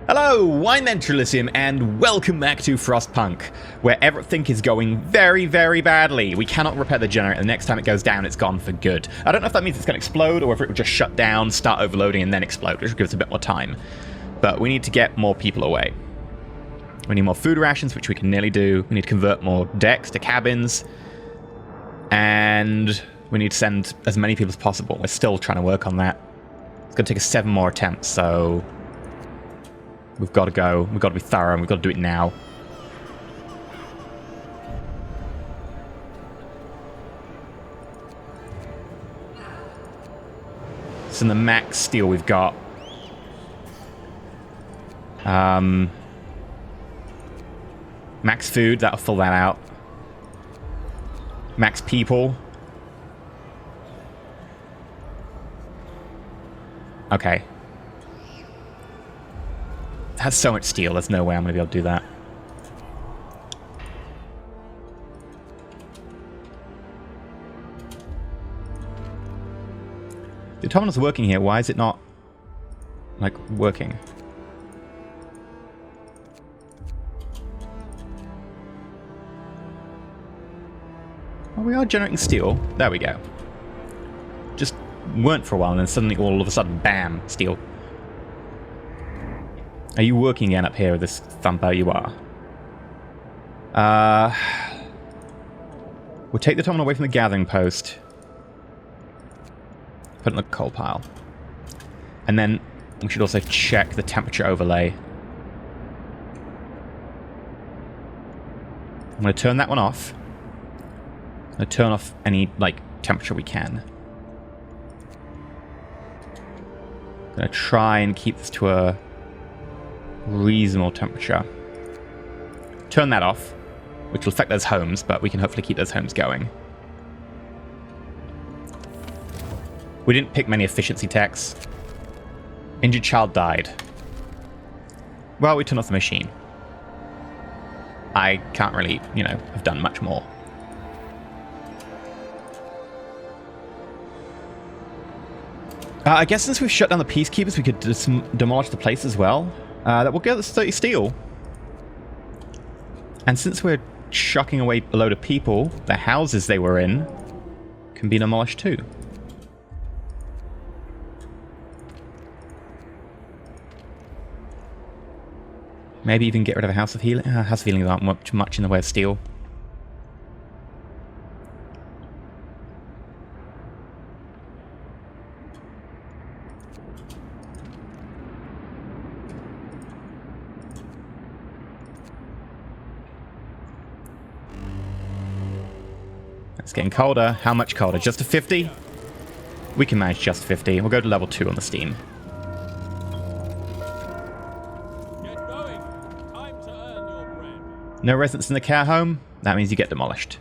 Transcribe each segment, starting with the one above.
Hello, I'm EnterElysium, and welcome back to Frostpunk, where everything is going very, very badly. We cannot repair the generator. The next time it goes down, it's gone for good. I don't know if that means it's going to explode, or if it will just shut down, start overloading, and then explode, which will give us a bit more time. But we need to get more people away. We need more food rations, which we can nearly do. We need to convert more decks to cabins. And we need to send as many people as possible. We're still trying to work on that. It's going to take us 7 more attempts, so we've got to go. We've got to be thorough, and we've got to do it now. So in the max steel we've got. Max food, that'll fill that out. Max people. Okay. It has so much steel, there's no way I'm going to be able to do that. The automaton's working here, why is it not, like, working? Oh, we are generating steel. There we go. Just weren't for a while, and then suddenly, all of a sudden, bam, steel. Are you working again up here with this thumper? You are. We'll take the automaton away from the gathering post. Put it in the coal pile. And then we should also check the temperature overlay. I'm going to turn that one off. I'm going to turn off any, like, temperature we can. I'm going to try and keep this to a reasonable temperature. Turn that off, which will affect those homes, but we can hopefully keep those homes going. We didn't pick many efficiency techs. Injured child died. Well, we turned off the machine. I can't really, you know, have done much more. I guess since we've shut down the peacekeepers, we could demolish the place as well. That will get us 30 steel. And since we're chucking away a load of people, the houses they were in can be demolished too. Maybe even get rid of a House of Healing. House of Healing aren't much in the way of steel. It's getting colder. How much colder? Just to 50? We can manage just 50. We'll go to level 2 on the steam. Get going. Time to earn your bread. No residents in the care home? That means you get demolished.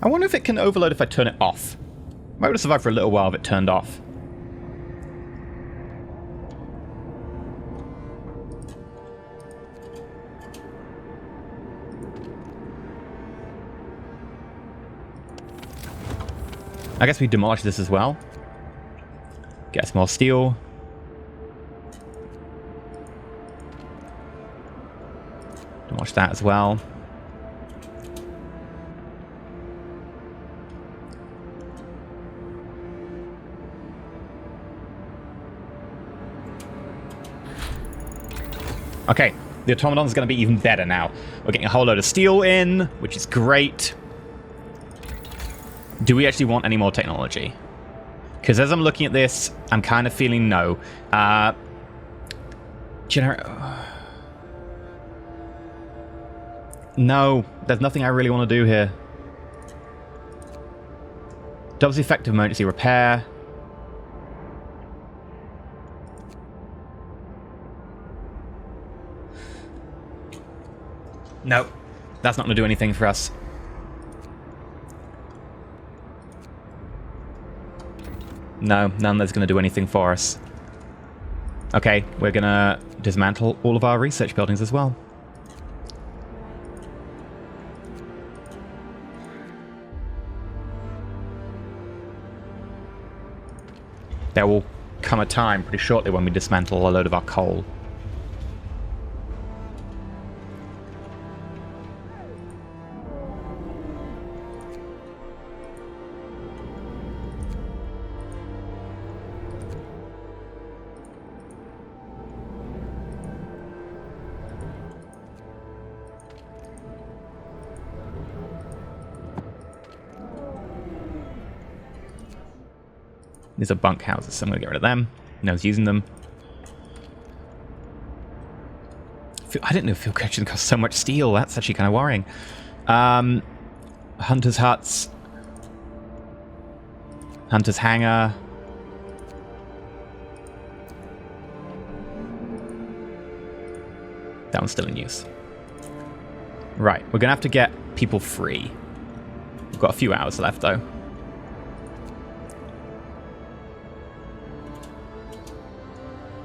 I wonder if it can overload if I turn it off. Might would have survived for a little while if it turned off. I guess we demolish this as well. Get some more steel. Demolish that as well. Okay, the automaton's going to be even better now. We're getting a whole load of steel in, which is great. Do we actually want any more technology? Because as I'm looking at this, I'm kind of feeling no. No, there's nothing I really want to do here. Doubles the effect of emergency repair. No, that's not going to do anything for us. No, none that's going to do anything for us. Okay, we're gonna dismantle all of our research buildings as well. There will come a time pretty shortly when we dismantle a load of our coal. These are bunk houses, so I'm going to get rid of them. No one's using them. I didn't know fuel kitchen cost so much steel. That's actually kind of worrying. Hunter's huts. Hunter's hangar. That one's still in use. Right, we're going to have to get people free. We've got a few hours left, though.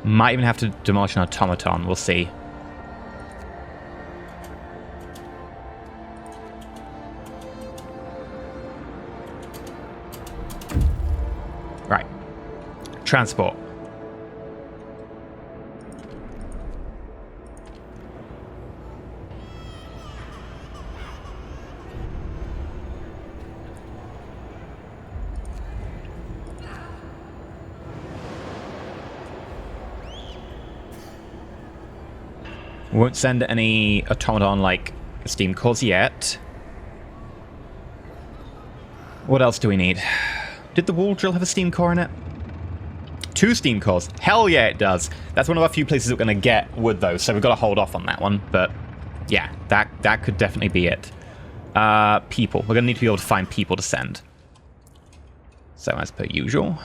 Might even have to demolish an automaton. We'll see. Right. Transport. We won't send any automaton like steam cores yet. What else do we need? Did the wall drill have a steam core in it? 2 steam cores. Hell yeah, it does. That's one of our few places we're going to get wood, though, so we've got to hold off on that one. But yeah, that could definitely be it. People. We're going to need to be able to find people to send. So as per usual,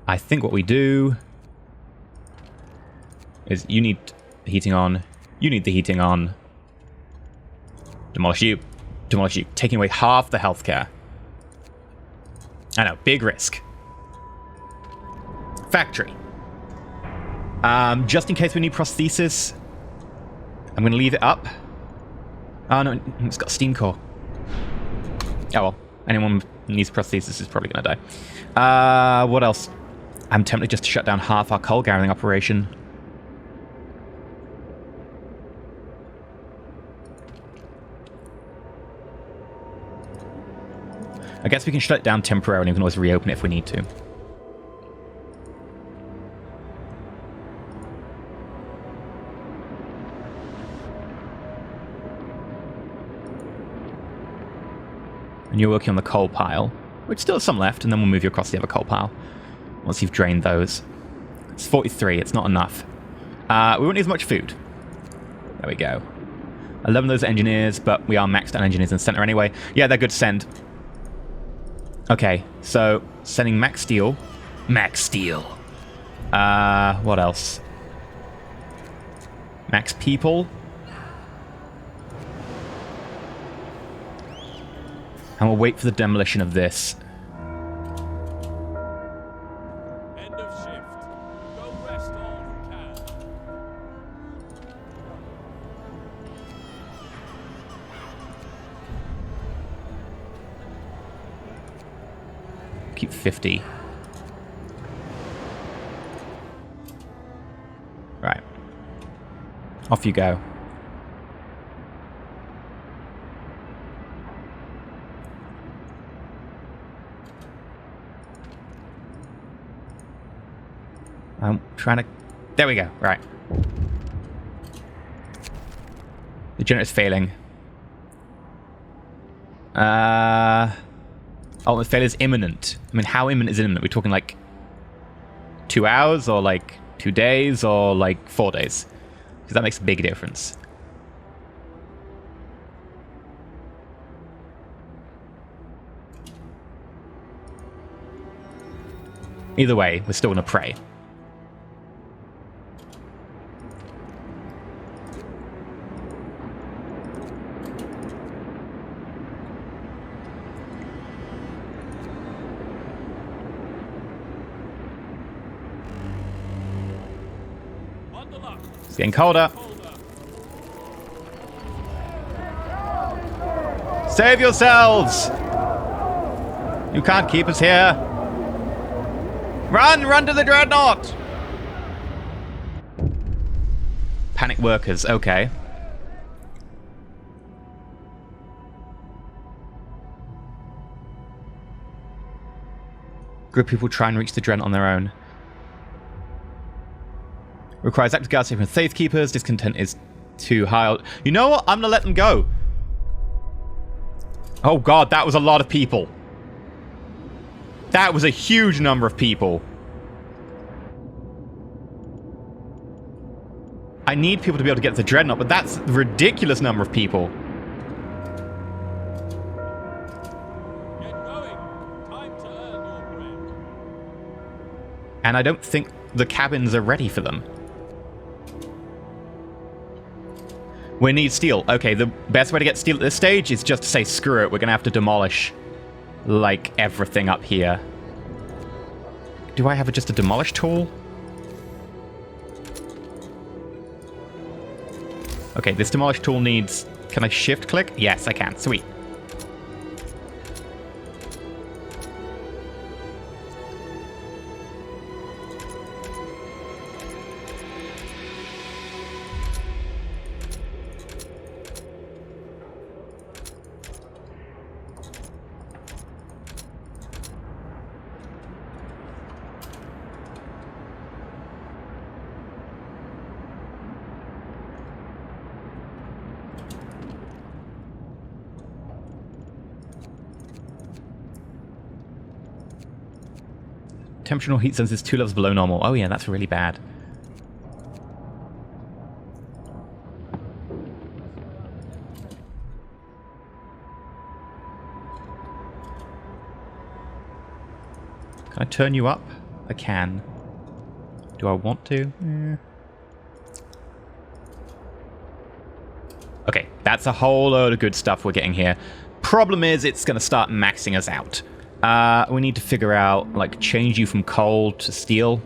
I think what we do is you need the heating on, you need the heating on, demolish you, taking away half the healthcare. I know, big risk. Factory. Just in case we need prosthesis, I'm going to leave it up. Oh no, it's got a steam core. Oh well, anyone who needs prosthesis is probably going to die. What else? I'm tempted just to shut down half our coal gathering operation. I guess we can shut it down temporarily. We can always reopen it if we need to. And you're working on the coal pile, which still has some left, and then we'll move you across the other coal pile once you've drained those. It's 43. It's not enough. We won't need as much food. There we go. 11 of those are engineers, but we are maxed out engineers in the center anyway. Yeah, they're good to send. Okay, so sending max steel. Max steel. What else? Max people. And we'll wait for the demolition of this. End of shift. Go rest all you can. Keep 50. Right. Off you go. I'm trying to... There we go. Right. The generator's failing. Ultimate failure is imminent. I mean, how imminent is imminent? We're talking like 2 hours or like 2 days or like 4 days? Because that makes a big difference. Either way, we're still going to pray. the luck. It's getting colder. Colder. Save yourselves! You can't keep us here. Run! Run to the dreadnought! Panic workers, okay. Group of people try and reach the dreadnought on their own. Requires active guard safety from safe keepers. Discontent is too high. You know what? I'm gonna let them go. Oh god, that was a lot of people. That was a huge number of people. I need people to be able to get to the dreadnought, but that's a ridiculous number of people. Get going. Time to earn your bread. And I don't think the cabins are ready for them. We need steel. Okay, the best way to get steel at this stage is just to say, screw it, we're going to have to demolish, like, everything up here. Do I have just a demolish tool? Okay, this demolish tool needs... Can I shift click? Yes, I can. Sweet. Temperature heat sensor is 2 levels below normal. Oh yeah, that's really bad. Can I turn you up? I can. Do I want to? Okay, that's a whole load of good stuff we're getting here. Problem is, it's going to start maxing us out. We need to figure out, like, change you from coal to steel.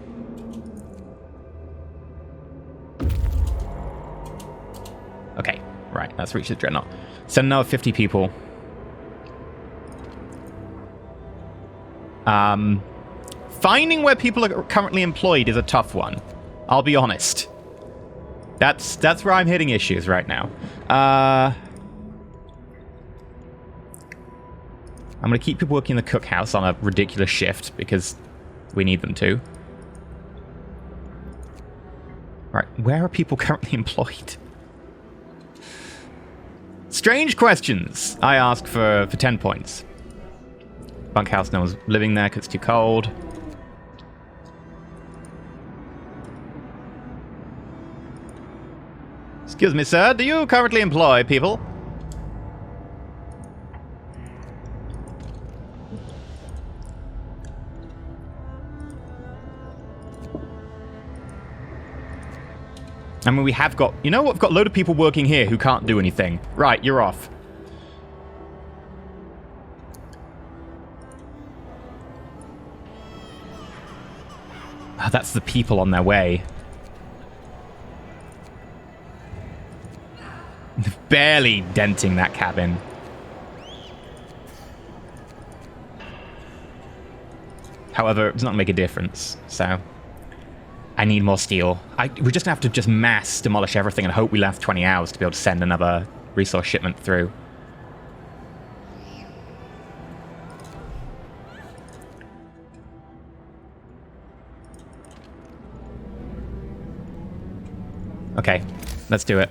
Okay, right, let's reach the dreadnought. Send another 50 people. Finding where people are currently employed is a tough one. I'll be honest. That's where I'm hitting issues right now. I'm going to keep people working in the cookhouse on a ridiculous shift because we need them to. Right, where are people currently employed? Strange questions. I ask for 10 points. Bunkhouse, no one's living there because it's too cold. Excuse me, sir, do you currently employ people? I mean, we have got... You know what? We've got a load of people working here who can't do anything. Right, you're off. Oh, that's the people on their way. Barely denting that cabin. However, it does not make a difference, so... I need more steel. We're just gonna have to just mass demolish everything and hope we last 20 hours to be able to send another resource shipment through. Okay, let's do it.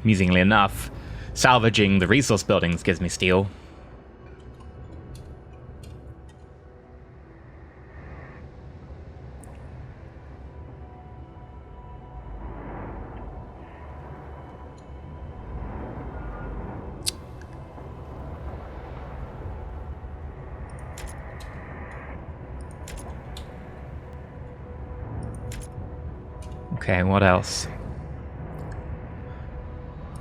Amusingly enough, salvaging the resource buildings gives me steel. Okay, what else?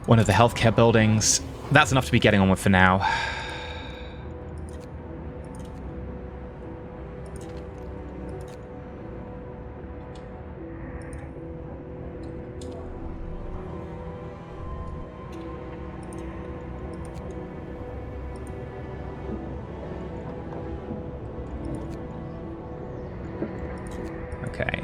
One of the healthcare buildings. That's enough to be getting on with for now. Okay.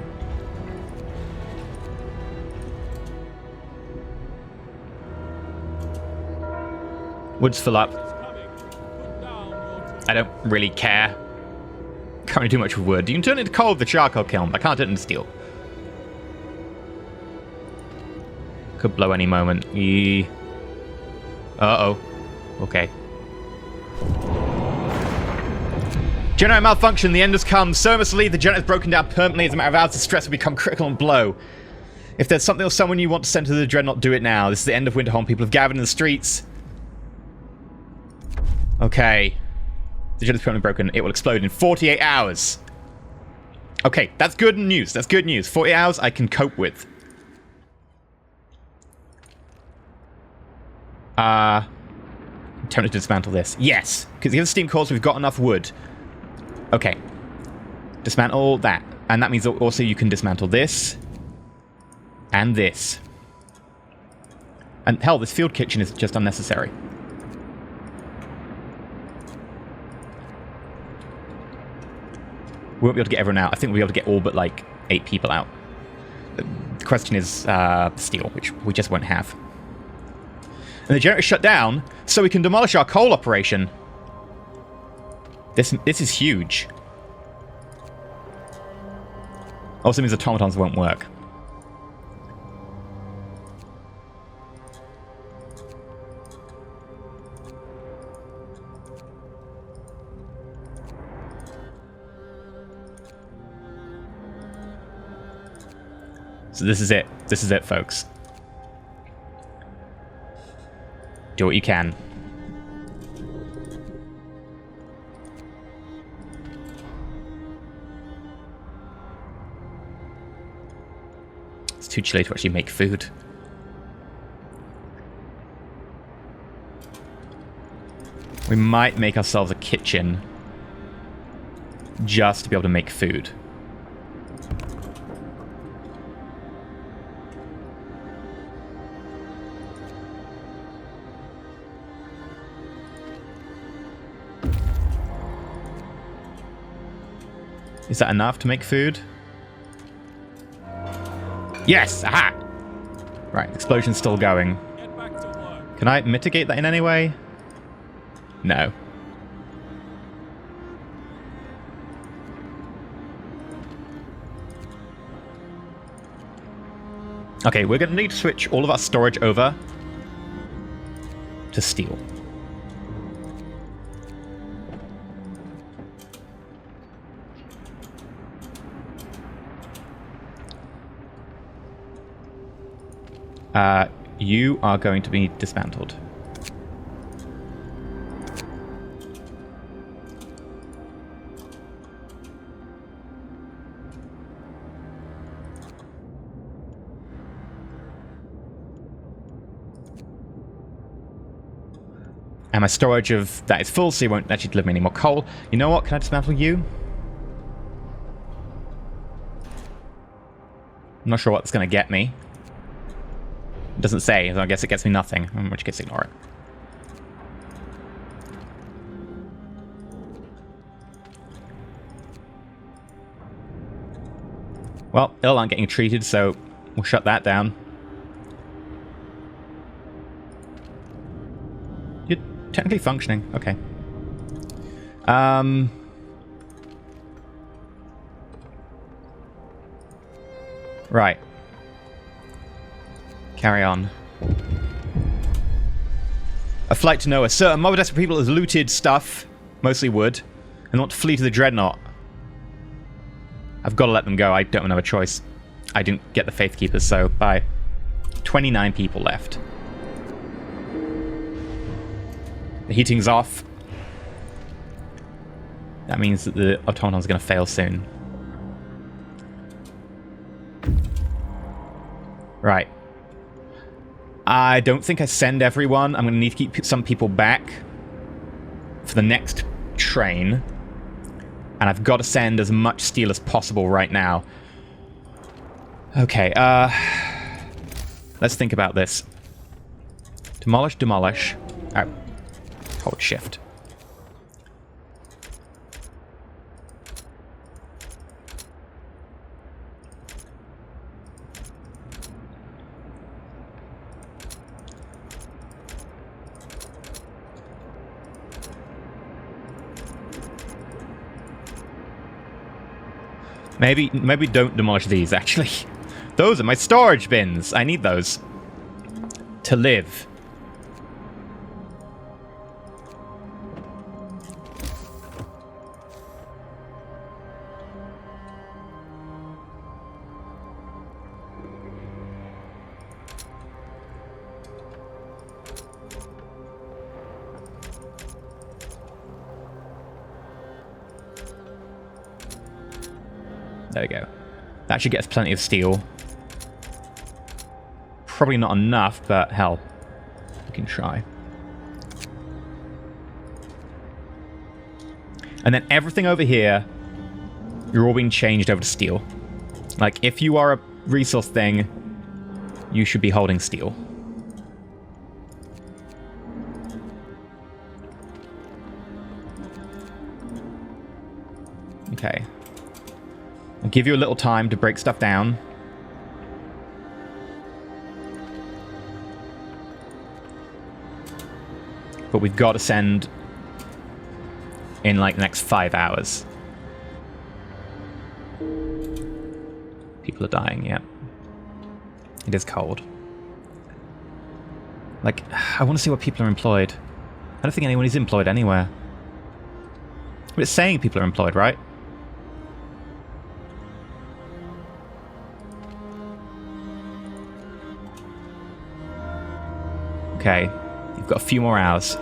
Woods fill up. I don't really care. Can't really do much with wood. You can turn it into coal with the charcoal kiln, but I can't turn it into steel. Could blow any moment. Uh-oh. Okay. Generator malfunction. The end has come. So must leave. The generator's broken down permanently. As a matter of hours, the stress will become critical and blow. If there's something or someone you want to send to the Dreadnought, do it now. This is the end of Winterhome. People have gathered in the streets. Okay. The generator's permanently broken. It will explode in 48 hours. Okay, that's good news. That's good news. 40 hours I can cope with. Time to dismantle this. Yes, because the other steam cores, we've got enough wood. Okay. Dismantle that. And that means also you can dismantle this. And this. And hell, this field kitchen is just unnecessary. We won't be able to get everyone out. I think we'll be able to get all but, like, 8 people out. The question is steel, which we just won't have. And the generator shut down, so we can demolish our coal operation. This is huge. Also means automatons won't work. So this is it. This is it, folks. Do what you can. It's too chilly to actually make food. We might make ourselves a kitchen just to be able to make food. Is that enough to make food? Yes! Aha! Right, explosion's still going. Get back to work. Can I mitigate that in any way? No. Okay, we're going to need to switch all of our storage over to steel. You are going to be dismantled. And my storage of that is full, so you won't actually deliver me any more coal. You know what? Can I dismantle you? I'm not sure what it's going to get me. It doesn't say, so I guess it gets me nothing, in which case ignore it. Well, ill aren't getting treated, so we'll shut that down. You're technically functioning. Okay. Right. Carry on. A flight to nowhere. Sir, a mob of desperate people has looted stuff, mostly wood, and want to flee to the Dreadnought. I've got to let them go. I don't have a choice. I didn't get the Faith Keepers, so bye. 29 people left. The heating's off. That means that the automaton's going to fail soon. Right. I don't think I send everyone. I'm going to need to keep some people back for the next train. And I've got to send as much steel as possible right now. Okay, let's think about this. Demolish, demolish. Oh. Hold shift. Maybe don't demolish these, actually. Those are my storage bins. I need those to live. There we go. That should get us plenty of steel. Probably not enough, but hell, we can try. And then everything over here, you're all being changed over to steel. Like, if you are a resource thing, you should be holding steel. Okay. I'll give you a little time to break stuff down. But we've got to send in like the next 5 hours. People are dying, yeah. It is cold. Like, I want to see where people are employed. I don't think anyone is employed anywhere. But it's saying people are employed, right? Okay, you've got a few more hours.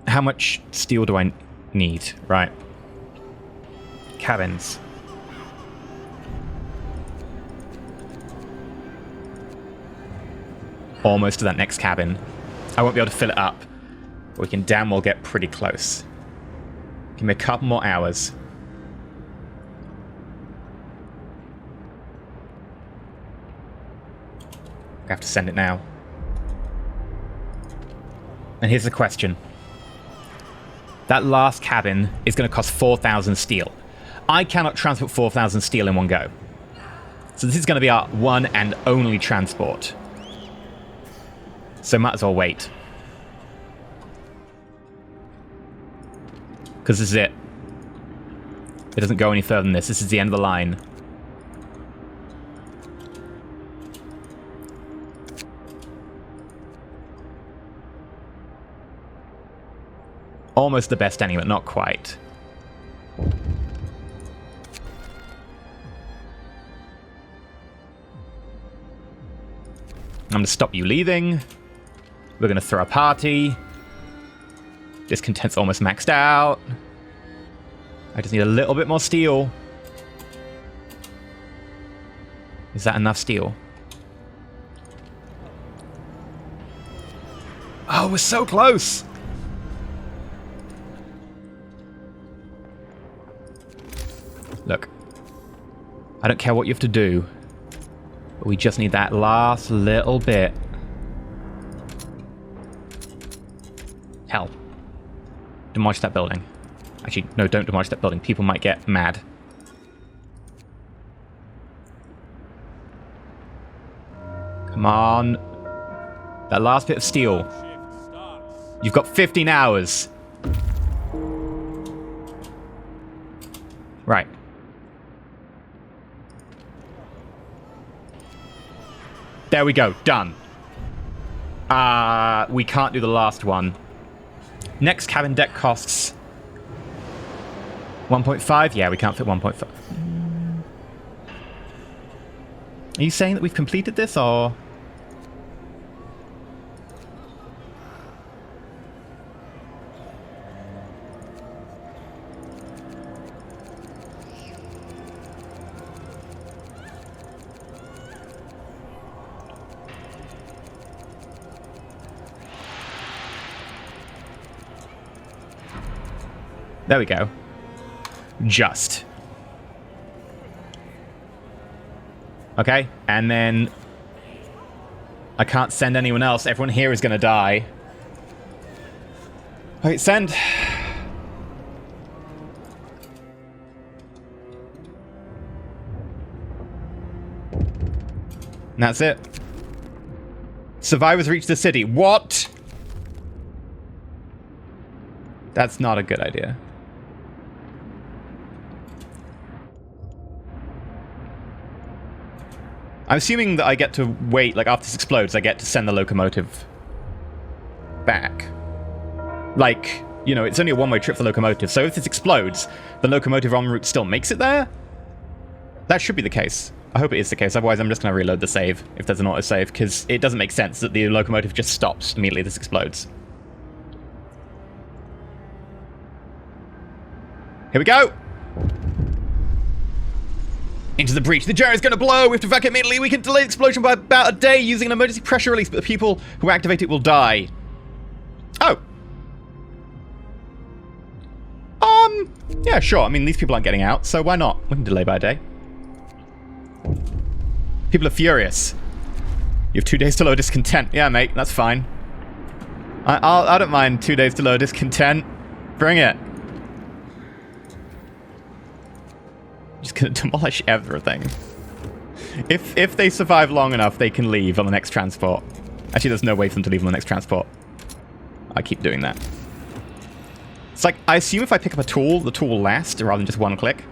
How much steel do I need? Right. Cabins. Almost to that next cabin. I won't be able to fill it up, but we can damn well get pretty close. Give me a couple more hours. I have to send it now. And here's the question. That last cabin is going to cost 4,000 steel. I cannot transport 4,000 steel in one go. So this is going to be our one and only transport. So might as well wait. Because this is it. It doesn't go any further than this. This is the end of the line. Almost the best ending, but not quite. I'm going to stop you leaving. We're going to throw a party. Discontent's almost maxed out. I just need a little bit more steel. Is that enough steel? Oh, we're so close! Look, I don't care what you have to do, but we just need that last little bit. Hell. Demolish that building. Actually, no, don't demolish that building. People might get mad. Come on. That last bit of steel. You've got 15 hours. Right. There we go. Done. We can't do the last one. Next cabin deck costs 1.5? Yeah, we can't fit 1.5. Are you saying that we've completed this, or...? There we go. Just. Okay, and then I can't send anyone else. Everyone here is going to die. Wait, send. And that's it. Survivors reach the city. What? That's not a good idea. I'm assuming that I get to wait, like after this explodes, I get to send the locomotive back. Like, you know, it's only a one-way trip for the locomotive, so if this explodes, the locomotive en route still makes it there? That should be the case. I hope it is the case, otherwise I'm just going to reload the save, if there's an autosave, because it doesn't make sense that the locomotive just stops immediately this explodes. Here we go! Into the breach. The generator's going to blow! We have to evacuate immediately! We can delay the explosion by about a day using an emergency pressure release, but the people who activate it will die. Oh. Yeah, sure. I mean, these people aren't getting out, so why not? We can delay by a day. People are furious. You have 2 days to lower discontent. Yeah, mate, that's fine. I don't mind 2 days to lower discontent. Bring it. Just gonna demolish everything. If they survive long enough, they can leave on the next transport. Actually, there's no way for them to leave on the next transport. I keep doing that. It's like, I assume if I pick up a tool, the tool will last, rather than just one click.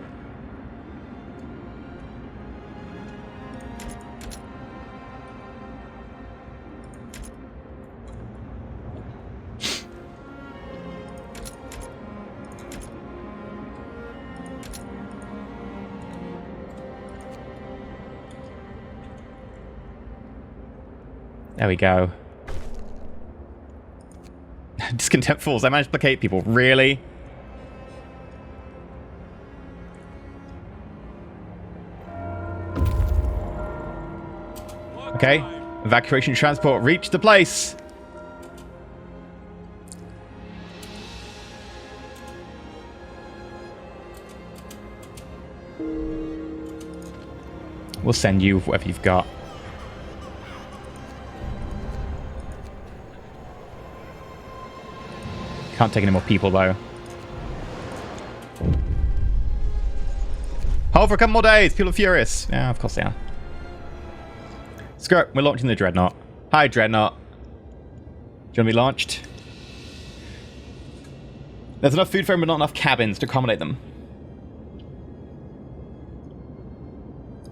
There we go. Discontent fools. I managed to placate people. Really? Okay. Evacuation transport reached the place. We'll send you whatever you've got. Can't take any more people, though. Hold for a couple more days. People are furious. Yeah, of course they are. Screw it. We're launching the Dreadnought. Hi, Dreadnought. Do you want to be launched? There's enough food for them, but not enough cabins to accommodate them.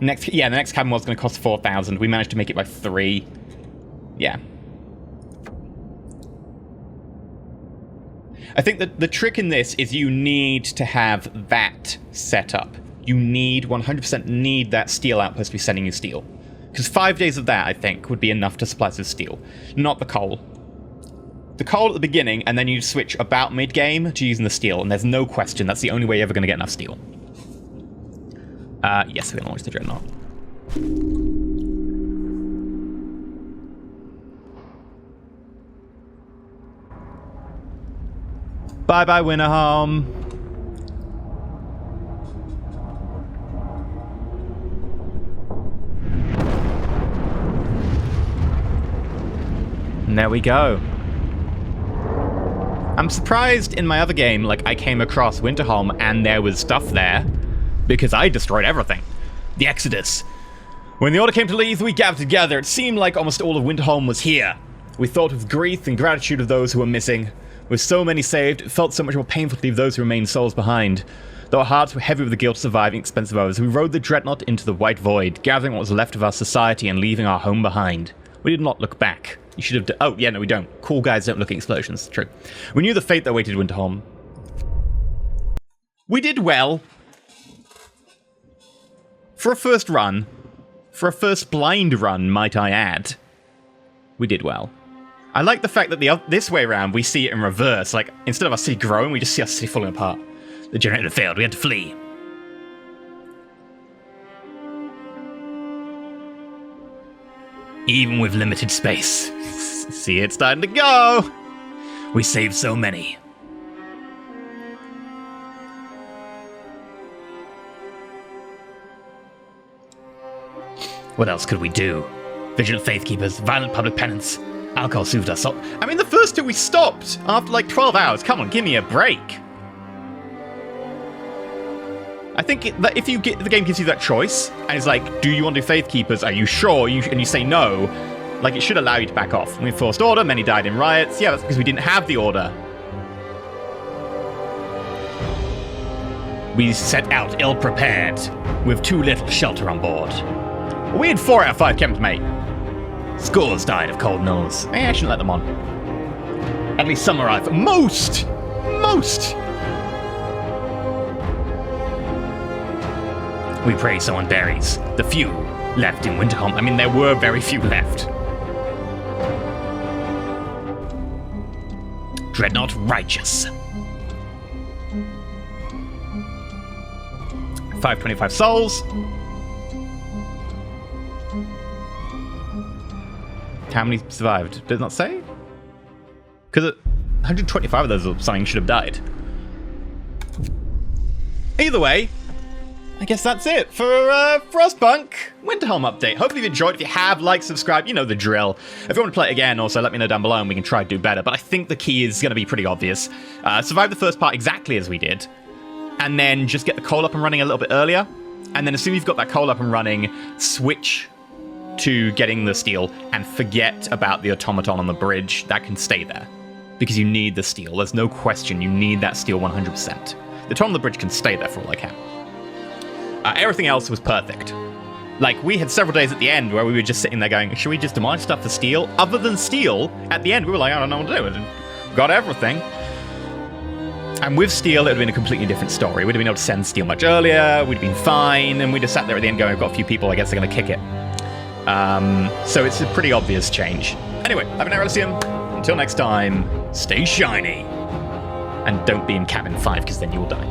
The next cabin was going to cost 4,000. We managed to make it by 3. Yeah. I think that the trick in this is you need to have that set up. You need, 100% need that steel outpost to be sending you steel. Because 5 days of that, I think, would be enough to supply us with steel. Not the coal. The coal at the beginning, and then you switch about mid-game to using the steel, and there's no question that's the only way you're ever going to get enough steel. Yes, we're going to launch the Dreadnought. Bye-bye, Winterhome. And there we go. I'm surprised in my other game, like, I came across Winterhome and there was stuff there, because I destroyed everything. The Exodus. When the order came to leave, we gathered together. It seemed like almost all of Winterhome was here. We thought with grief and gratitude of those who were missing. With so many saved, it felt so much more painful to leave those who remained souls behind. Though our hearts were heavy with the guilt of surviving expensive hours, we rode the Dreadnought into the white void, gathering what was left of our society and leaving our home behind. We did not look back. You should have oh, yeah, no, we don't. Cool guys don't look at explosions. True. We knew the fate that awaited Winterhome. We did well. For a first run. For a first blind run, might I add. We did well. I like the fact that this way around, we see it in reverse. Like, instead of our city growing, we just see our city falling apart. The generator failed. We had to flee. Even with limited space. See, it's starting to go. We saved so many. What else could we do? Vigilant faithkeepers, violent public penance, alcohol soothed us. I mean, the first two we stopped after like 12 hours. Come on, give me a break. I think that if the game gives you that choice, and it's like, do you want to do faithkeepers? Are you sure? And you say no, like it should allow you to back off. We enforced order, many died in riots. Yeah, that's because we didn't have the order. We set out ill-prepared, with too little shelter on board. We had 4 out of 5 kept, mate. Scores died of cold nose. I shouldn't let them on. At least some arrived. Most! We pray someone buries the few left in Winterhome. I mean, there were very few left. Dreadnought righteous. 525 souls. How many survived? Does it not say? Because 125 of those or something should have died. Either way, I guess that's it for Frostpunk Winterhome update. Hopefully you've enjoyed. If you have, like, subscribe, you know the drill. If you want to play it again, also let me know down below and we can try to do better. But I think the key is going to be pretty obvious. Survive the first part exactly as we did. And then just get the coal up and running a little bit earlier. And then as soon as you've got that coal up and running, switch to getting the steel and forget about the automaton on the bridge. That can stay there. Because you need the steel. There's no question you need that steel 100%. The automaton on the bridge can stay there for all I can. Everything else was perfect. Like, we had several days at the end where we were just sitting there going, should we just demolish stuff for steel? Other than steel, at the end we were like, I don't know what to do. We got everything. And with steel, it would have been a completely different story. We'd have been able to send steel much earlier, we'd have been fine, and we'd have sat there at the end going, I've got a few people, I guess they're going to kick it. So it's a pretty obvious change. Anyway, I've been EnterElysium. Until next time, stay shiny. And don't be in cabin 5, because then you'll die.